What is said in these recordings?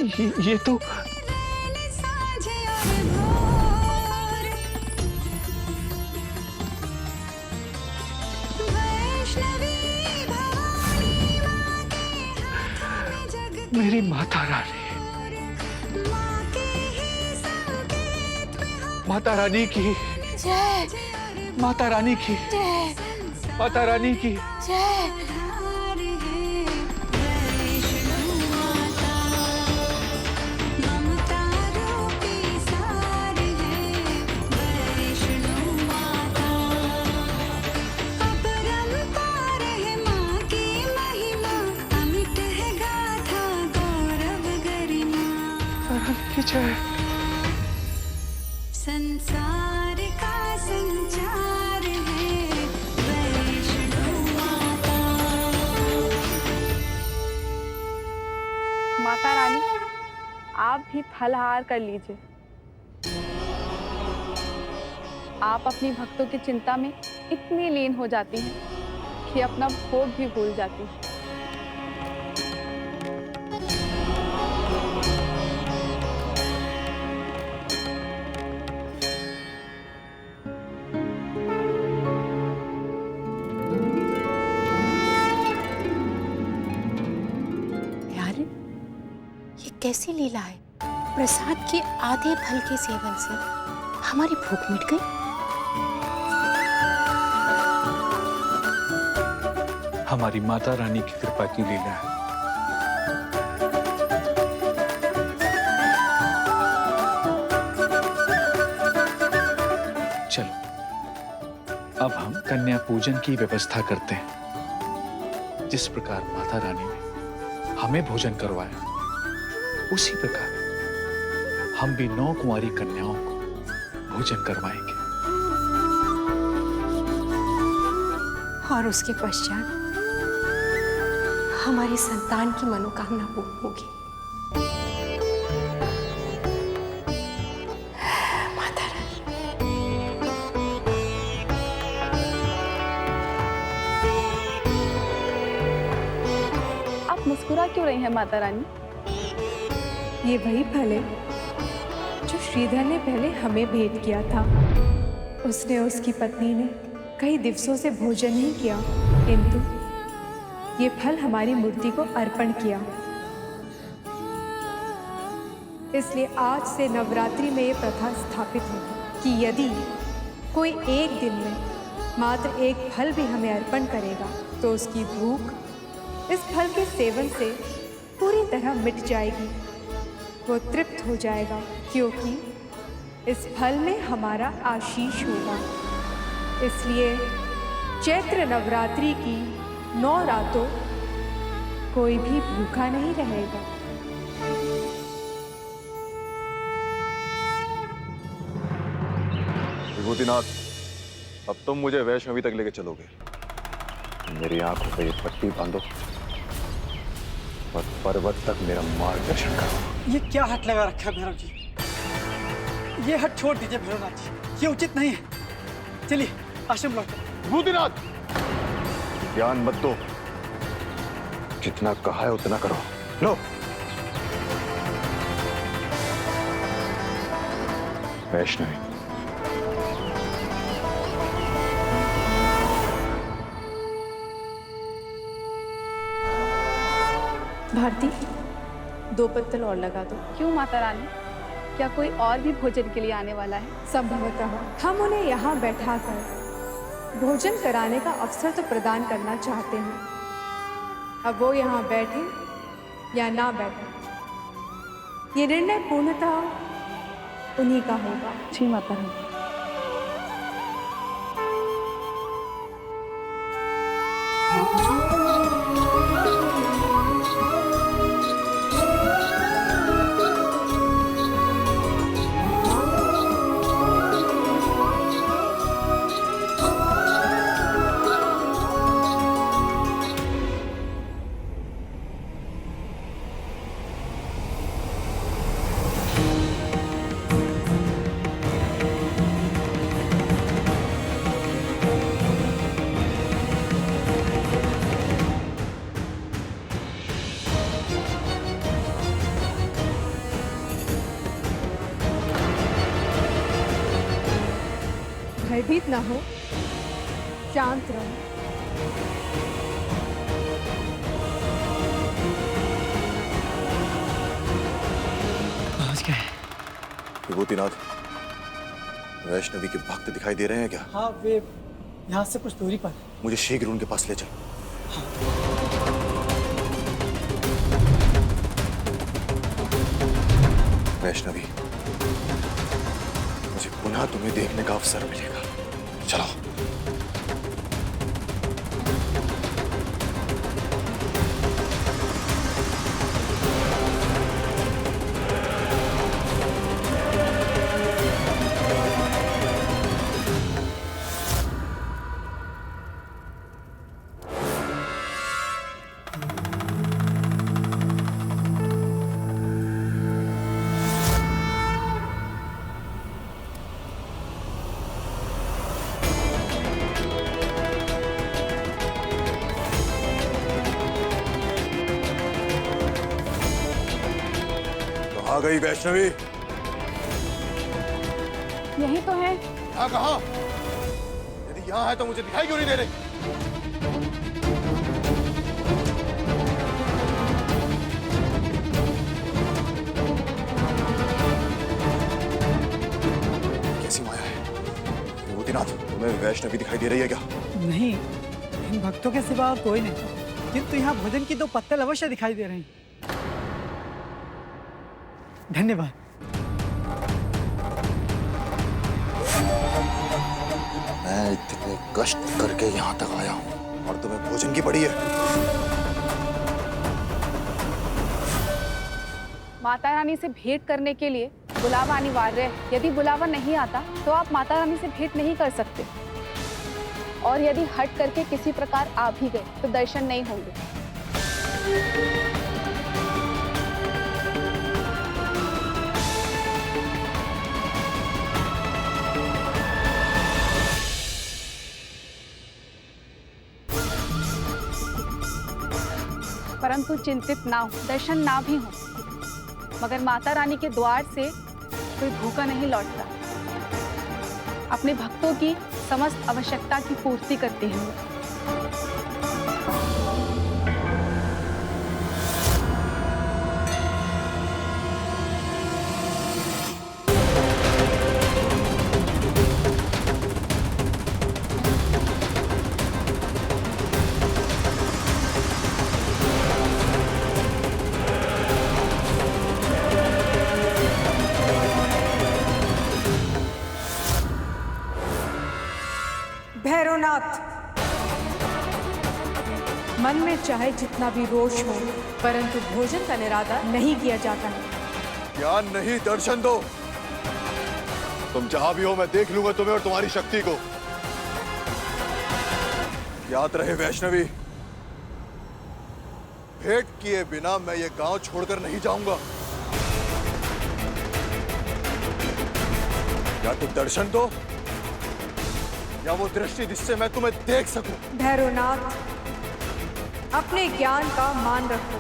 ये तो मेरी माता रानी, माता रानी की जय, माता रानी की जय, माता रानी की जय। जय। संसार का संचार है वैष्णो माता। माता रानी, आप भी फलाहार कर लीजिए। आप अपनी भक्तों की चिंता में इतनी लीन हो जाती हैं कि अपना भोग भी भूल जाती हैं। कैसी लीला है? प्रसाद के आधे फल के सेवन से हमारी भूख मिट गई। हमारी माता रानी की कृपा की लीला है। चलो अब हम कन्या पूजन की व्यवस्था करते हैं। जिस प्रकार माता रानी ने हमें भोजन करवाया, उसी प्रकार हम भी 9 कुंवारी कन्याओं को भोजन करवाएंगे। और उसके पश्चात हमारी संतान की मनोकामना पूर्ण होगी। माता रानी, आप मुस्कुरा क्यों रही हैं माता रानी? ये वही फल है जो श्रीधर ने पहले हमें भेंट किया था। उसने, उसकी पत्नी ने कई दिवसों से भोजन नहीं किया, किंतु ये फल हमारी मूर्ति को अर्पण किया। इसलिए आज से नवरात्रि में ये प्रथा स्थापित होगी कि यदि कोई एक दिन में मात्र एक फल भी हमें अर्पण करेगा तो उसकी भूख इस फल के सेवन से पूरी तरह मिट जाएगी। वो तृप्त हो जाएगा, क्योंकि इस फल में हमारा आशीष होगा। इसलिए चैत्र नवरात्रि की 9 रातों कोई भी भूखा नहीं रहेगा। विभूतिनाथ, अब तुम मुझे वैष्णवी तक लेके चलोगे। मेरी आंखों पे ये पट्टी बांधो और पर्वत तक मेरा मार्गदर्शन करो। ये क्या हट लगा रखा है भैरव जी? ये हट छोड़ दीजिए भैरवनाथ जी, ये उचित नहीं है। चलिए आश्रम लौटो। विभूतिनाथ, ज्ञान मत दो, जितना कहा है उतना करो। लो, वैष्णवी। भारती, 2 पत्तल और लगा दो। क्यों माता रानी, क्या कोई और भी भोजन के लिए आने वाला है? संभवतः हम उन्हें यहाँ बैठाकर भोजन कराने का अवसर तो प्रदान करना चाहते हैं। अब वो यहाँ बैठे या ना बैठे, ये निर्णय पूर्णतः उन्हीं का होगा। जी माता रानी। भयभीत ना हो, शांत रहो। आज क्या है? विभूतिनाथ, वैष्णवी के भक्त दिखाई दे रहे हैं क्या? हाँ, वे यहाँ से कुछ दूरी पर। मुझे शीघ्र उनके पास ले चल। वैष्णवी, मुझे पुनः तुम्हें देखने का अवसर मिलेगा। चलो। आ गई वैष्णवी? यही तो है। यहाँ कहाँ? यदि यहाँ है तो मुझे दिखाई क्यों नहीं दे रही? कैसी माया है? विभूतिनाथ, तुम्हें वैष्णवी दिखाई दे रही है क्या? नहीं, इन भक्तों के सिवा और कोई नहीं, किंतु यहाँ भोजन की 2 पत्तल अवश्य दिखाई दे रहे हैं। धन्यवाद। मैं इतने कष्ट करके यहाँ तक आया हूँ और तुम्हें भोजन की पड़ी है। माता रानी से भेंट करने के लिए बुलावा अनिवार्य है। यदि बुलावा नहीं आता तो आप माता रानी से भेंट नहीं कर सकते, और यदि हट करके किसी प्रकार आ भी गए तो दर्शन नहीं होंगे। परंतु चिंतित ना हो, दर्शन ना भी हो, मगर माता रानी के द्वार से कोई भूखा नहीं लौटता। अपने भक्तों की समस्त आवश्यकता की पूर्ति करती हैं वो। भैरवनाथ, मन में चाहे जितना भी रोष हो, परंतु भोजन का निरादर नहीं किया जाता है। ज्ञान नहीं, दर्शन दो। तुम जहां भी हो मैं देख लूंगा तुम्हें और तुम्हारी शक्ति को। याद रहे वैष्णवी, भेंट किए बिना मैं ये गांव छोड़कर नहीं जाऊंगा। या तो दर्शन दो या वो दृष्टि जिससे मैं तुम्हें देख सकूं। भैरवनाथ, अपने ज्ञान का मान रखो,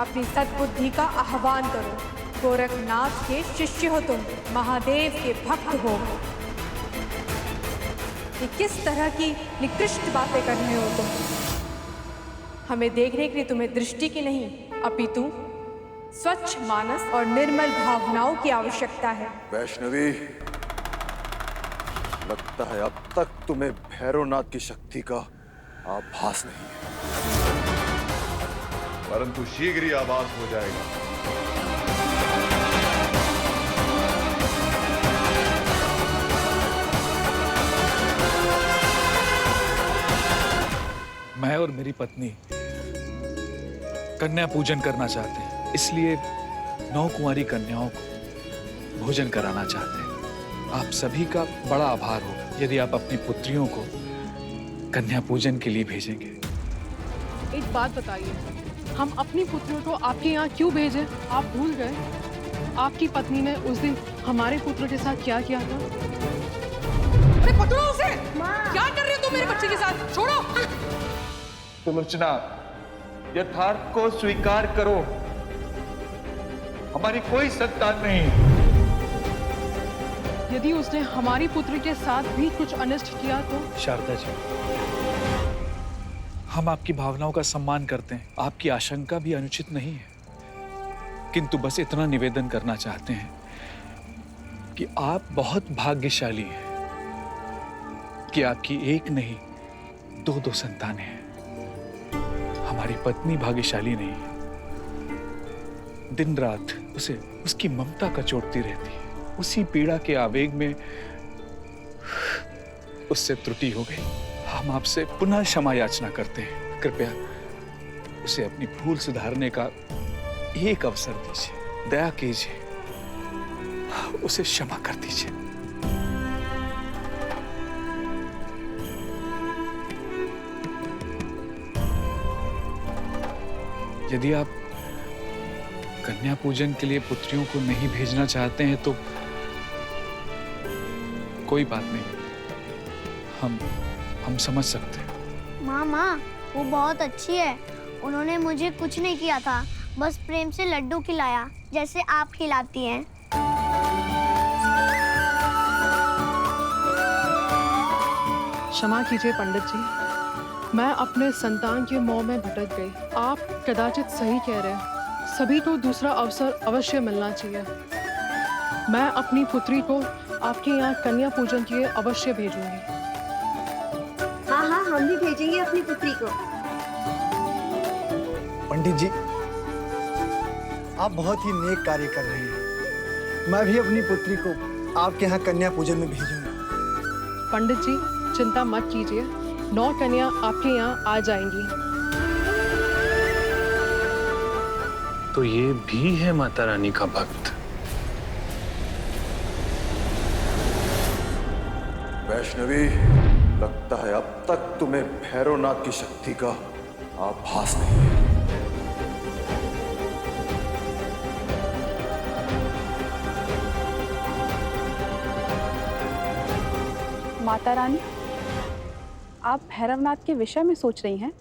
अपनी सद्बुद्धि का आह्वान करो। गोरखनाथ के शिष्य हो तुम, महादेव के भक्त हो। ये किस तरह की निकृष्ट बातें कर रहे हो तुम? हमें देखने के लिए तुम्हें दृष्टि की नहीं, अपितु स्वच्छ मानस और निर्मल भावनाओं की आवश्यकता है। वैष्णवी, लगता है अब तक तुम्हें भैरवनाथ की शक्ति का आभास नहीं है, परंतु शीघ्र ही आभास हो जाएगा। मैं और मेरी पत्नी कन्या पूजन करना चाहते हैं, इसलिए 9 कुंवारी कन्याओं को भोजन कराना चाहते हैं। आप सभी का बड़ा आभार होगा यदि आप अपनी पुत्रियों को कन्या पूजन के लिए भेजेंगे। एक बात बताइए, हम अपनी पुत्रियों को आपके यहाँ क्यों भेजे? आप भूल गए आपकी पत्नी ने उस दिन हमारे पुत्र के साथ क्या किया था? अरे पकड़ो उसे! क्या कर रहे हो तुम मेरे बच्चे के साथ? छोड़ो! सुलोचना, यथार्थ को स्वीकार करो। हमारी कोई संतान नहीं। यदि उसने हमारी पुत्री के साथ भी कुछ अनिष्ट किया तो? शारदा जी, हम आपकी भावनाओं का सम्मान करते हैं, आपकी आशंका भी अनुचित नहीं है, किंतु बस इतना निवेदन करना चाहते हैं कि आप बहुत भाग्यशाली हैं कि आपकी एक नहीं दो संतानें हैं। हमारी पत्नी भाग्यशाली नहीं है, दिन रात उसे उसकी ममता कचोटती रहती है। उसी पीड़ा के आवेग में उससे त्रुटि हो गई। हम आपसे पुनः क्षमा याचना करते हैं, कृपया उसे अपनी भूल सुधारने का एक अवसर दीजिए, दया कीजिए, उसे क्षमा कर दीजिए। यदि आप कन्या पूजन के लिए पुत्रियों को नहीं भेजना चाहते हैं तो कोई बात नहीं, हम समझ सकते हैं। माँ, वो बहुत अच्छी है। उन्होंने मुझे कुछ नहीं किया था, बस प्रेम से लड्डू खिलाया, जैसे आप खिलाती हैं। क्षमा कीजिए पंडित जी, मैं अपने संतान के मोह में भटक गई। आप कदाचित सही कह रहे हैं, सभी को दूसरा अवसर अवश्य मिलना चाहिए। मैं अपनी पुत्री को आपके यहाँ कन्या पूजन के लिए अवश्य भेजूंगी। हाँ, हम भी भेजेंगे अपनी पुत्री को। पंडित जी, आप बहुत ही नेक कार्य कर रहे हैं। मैं भी अपनी पुत्री को आपके यहाँ कन्या पूजन में भेजूंगा। पंडित जी, चिंता मत कीजिए, 9 कन्या आपके यहाँ आ जाएंगी। तो ये भी है माता रानी का भक्त। वैष्णवी, लगता है अब तक तुम्हें भैरवनाथ की शक्ति का आभास नहीं है। माता रानी, आप भैरवनाथ के विषय में सोच रही हैं?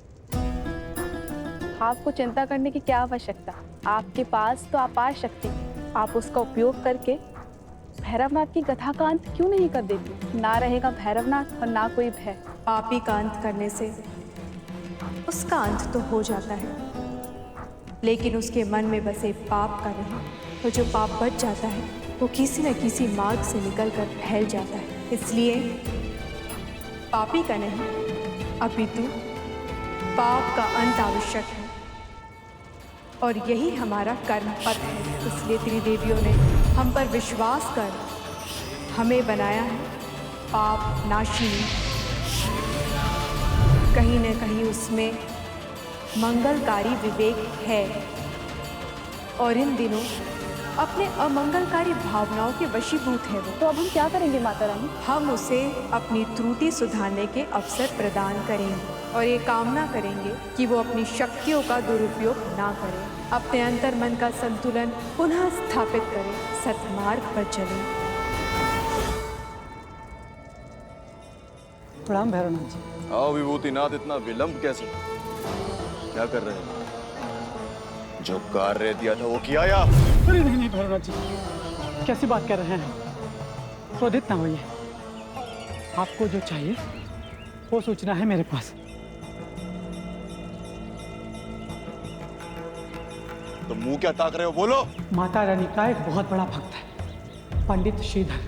आपको चिंता करने की क्या आवश्यकता? आपके पास तो अपार शक्ति, आप उसका उपयोग करके भैरवनाथ की कथा का अंत क्यों नहीं कर देती? ना रहेगा भैरवनाथ और ना कोई भय। पापी का अंत करने से उसका अंत तो हो जाता है, लेकिन उसके मन में बसे पाप का नहीं। तो जो पाप बच जाता है वो किसी न किसी मार्ग से निकलकर फैल जाता है। इसलिए पापी का नहीं, अपितु पाप का अंत आवश्यक है, और यही हमारा कर्म पथ है। इसलिए त्रिदेवियों ने हम पर विश्वास कर हमें बनाया है पाप नाशिनी। कहीं न कहीं उसमें मंगलकारी विवेक है, और इन दिनों अपने अमंगलकारी भावनाओं के वशीभूत है वो। तो अब हम क्या करेंगे माता रानी? हम उसे अपनी त्रुटि सुधारने के अवसर प्रदान करेंगे और ये कामना करेंगे कि वो अपनी शक्तियों का दुरुपयोग ना करे, अपने अंतर मन का संतुलन पुनः स्थापित करे, सत्मार्ग पर चले। प्रणाम भैरवनाथ जी। आओ विभूतिनाथ, इतना विलंब कैसे? क्या कर रहे हैं? जो कार्य दिया था वो किया या? अरे नहीं भैरवनाथ जी, कैसी बात कर रहे हैं? क्रोधित ना होइए, आपको जो चाहिए वो सूचना है मेरे पास। तो मुंह क्या ताक रहे हो, बोलो। माता रानी का एक बहुत बड़ा भक्त है, पंडित श्रीधर,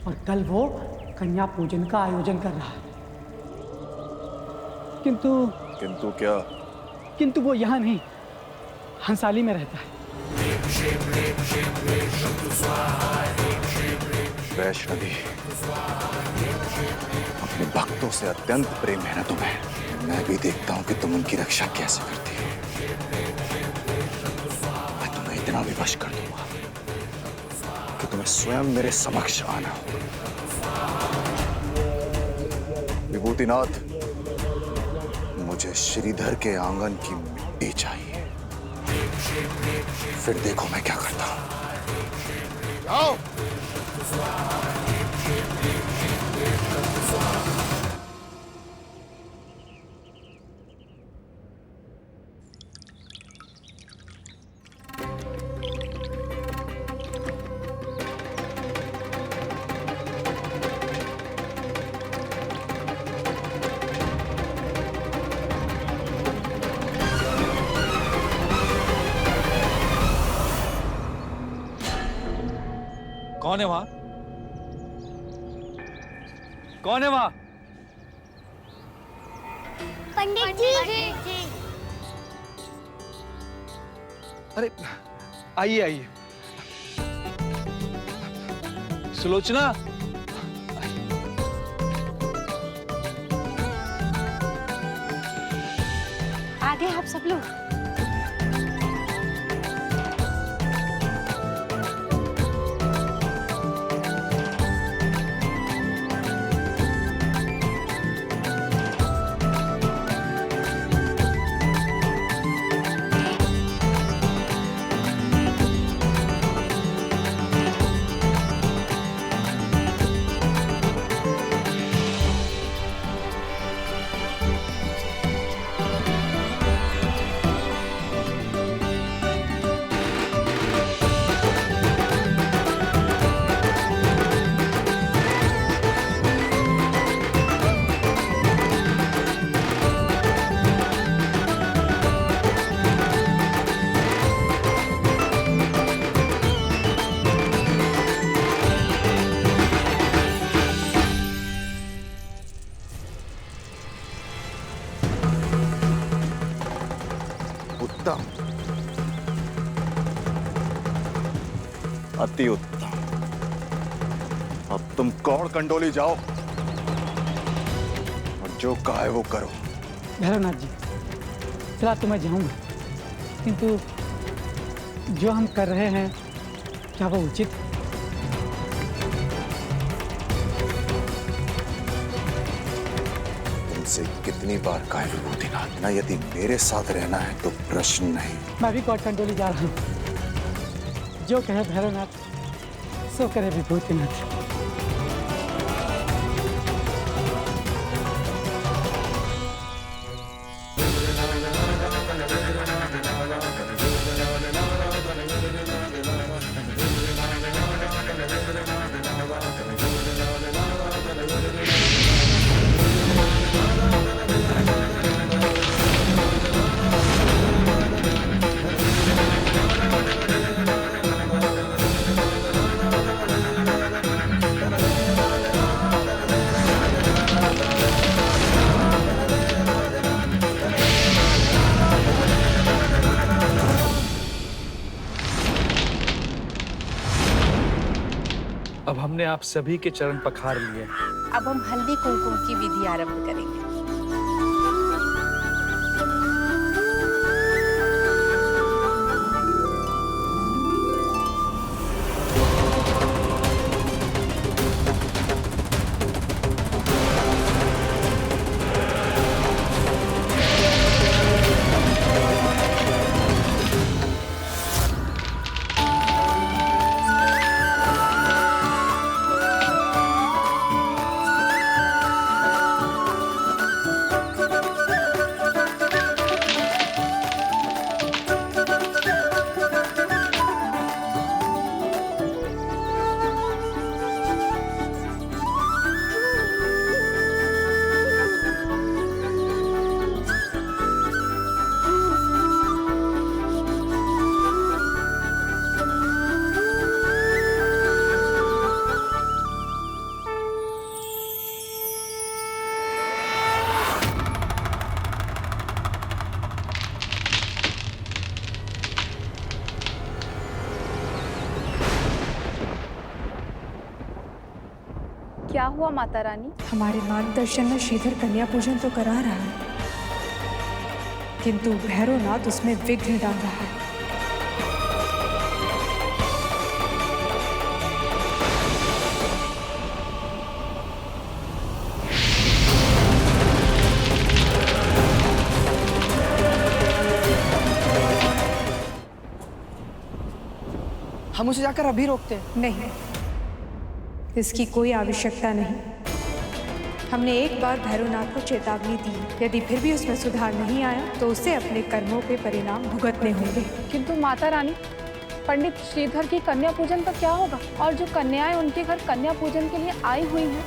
और कल वो कन्या पूजन का आयोजन कर रहा है। किंतु क्या? किंतु वो यहाँ नहीं, हंसाली में रहता है। वैष्णवी, अपने भक्तों से अत्यंत प्रेम है ना तुम्हें? मैं भी देखता हूँ कि तुम उनकी रक्षा कैसे करती हो। मैं तुम्हें इतना विवश कर दूंगा कि तुम्हें स्वयं मेरे समक्ष आना होगा। विभूतिनाथ, मुझे श्रीधर के आंगन की मिट्टी चाहिए, फिर देखो मैं क्या करता हूं। आओ। कौन है वहां? कौन है वहां? पंडित जी। अरे आइए आइए। सुलोचना, आगे आप सब लोग। उत्तम, अति उत्तम। अब तुम कौड़ कंडोली जाओ और जो कहा है वो करो। भैरवनाथ जी, चला तो मैं जाऊंगा, किंतु जो हम कर रहे हैं क्या वो उचित है? तुमसे कितनी बार कहा है विभूतिनाथ, ना यदि मेरे साथ रहना है तो प्रश्न नहीं। मैं भी कौड़ कंडोली जा रहा हूँ। जो कहे भैरवनाथ सो करे विभूतिनाथ। अब हमने आप सभी के चरण पखार लिए। अब हम हल्दी कुमकुम की विधि आरंभ करेंगे। क्या हुआ माता रानी? हमारे मार्गदर्शन में श्रीधर कन्या पूजन तो करा रहा है, किंतु भैरवनाथ उसमें विघ्न डाल रहा है। हम उसे जाकर अभी रोकते हैं। नहीं, इसकी कोई आवश्यकता नहीं। हमने एक बार भैरवनाथ को चेतावनी दी, यदि फिर भी उसमें सुधार नहीं आया तो उसे अपने कर्मों के परिणाम भुगतने होंगे। किंतु माता रानी, पंडित श्रीधर की कन्या पूजन का क्या होगा? और जो कन्याएं उनके घर कन्या पूजन के लिए आई हुई हैं,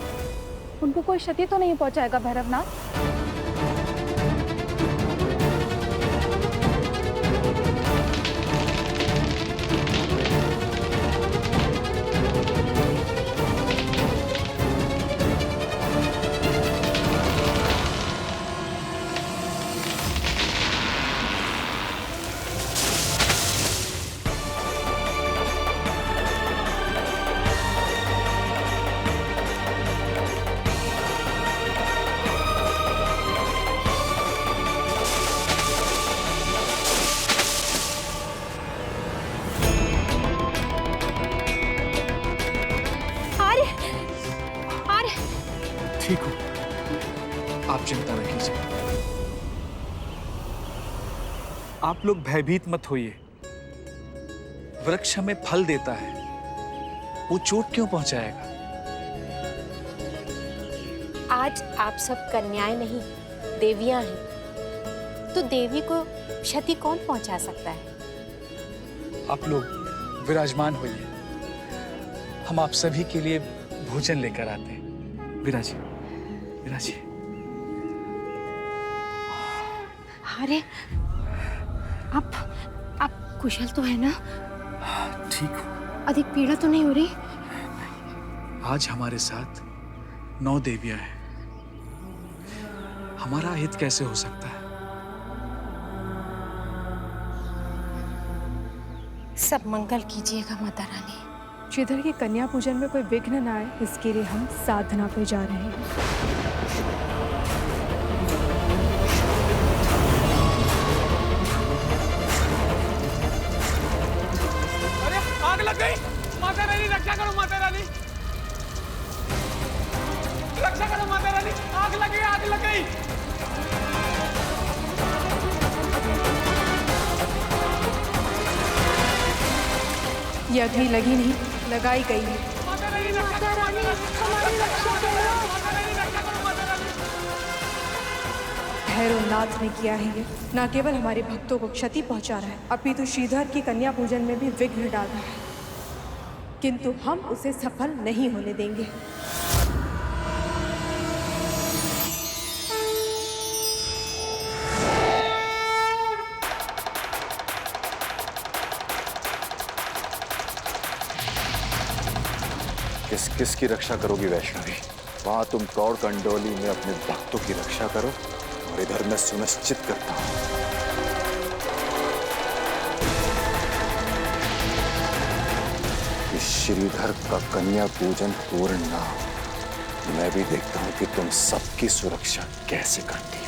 उनको कोई क्षति तो नहीं पहुंचाएगा भैरवनाथ? आप लोग भयभीत मत होइए। वृक्ष हमें फल देता है, वो चोट क्यों पहुंचाएगा? आज आप सब कन्याएं नहीं देवियां हैं, तो देवी को क्षति कौन पहुंचा सकता है? आप लोग विराजमान होइए, हम आप सभी के लिए भोजन लेकर आते हैं। विराजिए, विराजिए। अरे आप कुशल तो है ना? ठीक हो? अधिक पीड़ा तो नहीं हो रही? आज हमारे साथ 9 देवियां हैं, हमारा हित कैसे हो सकता है? सब मंगल कीजिएगा माता रानी। श्रीधर की कन्या पूजन में कोई विघ्न न आए, इसके लिए हम साधना पे जा रहे हैं। आग लग गई। माता रानी रक्षा करो, माता रानी रक्षा करो, माता रानी आग लग गई, आग लग गई। ये अग्नि लगी नहीं, लगाई गई है। माता रानी रक्षा करो, हमारी रक्षा करो, माता रानी रक्षा करो, माता रानी। भैरवनाथ ने किया है ये, न केवल हमारे भक्तों को क्षति पहुंचा रहा है, अपितु श्रीधर की कन्या पूजन में भी विघ्न डाल रहा है, किंतु हम उसे सफल नहीं होने देंगे। किस किस की रक्षा करोगी वैष्णवी? वहां तुम कौड़ कंडोली में अपने भक्तों की रक्षा करो, और इधर मैं सुनिश्चित करता हूं कि श्रीधर का कन्या पूजन पूर्ण ना हो। मैं भी देखता हूं कि तुम सबकी सुरक्षा कैसे करती हो।